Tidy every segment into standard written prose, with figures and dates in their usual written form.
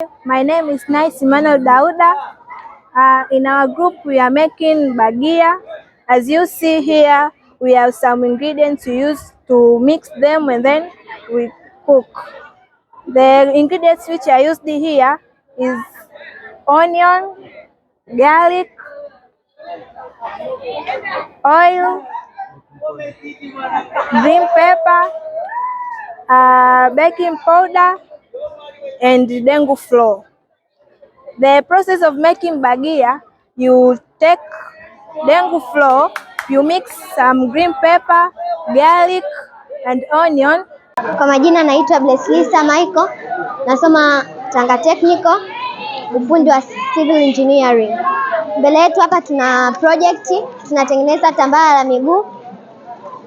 My name is Nice Emmanuel Dauda. In our group, we are making bagia. As you see here, we have some ingredients to use to mix them and then we cook. The ingredients which are used here is onion, garlic, oil, green pepper, baking powder, and dengu flour. The process of making bagia, you take dengu flour, you mix some green pepper, garlic and onion. Kwa majina naitwa Blesslisa Michael, nasoma Tanga Technical, ufundi wa civil engineering. Mbele yetu hapa tuna project, tunatengeneza tambara la miguu.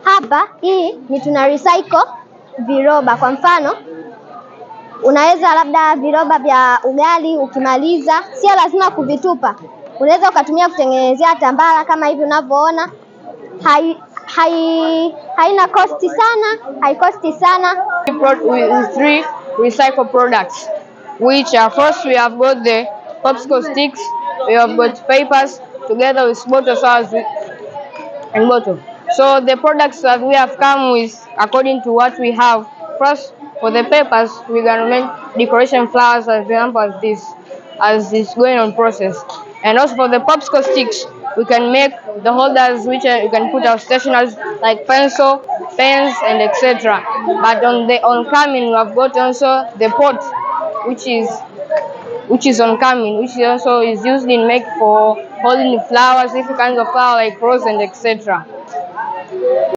Hapa hii ni tuna recycle viroba. Kwa mfano, unaweza labda viroba vya ugali ukimaliza, sio lazima kuvitupa. Unaweza ukatumia kutengenezea tambara kama hivi unavyoona. Haina costi sana, haikosti sana. With 3 recycle products, which are first we have got the popsicle sticks, we have got papers together with bottle sauce and bottle. So the products that we have come with, according to what we have, first for the papers we're gonna make decoration flowers, as example as this, as it's going on process. And also for the popsicle sticks, we can make the holders which you can put our stationery like pencil, pens, and etc. But on the oncoming, we have got also the pot, which is oncoming, which also is used in make for holding flowers, different kinds of flowers like rose and etc.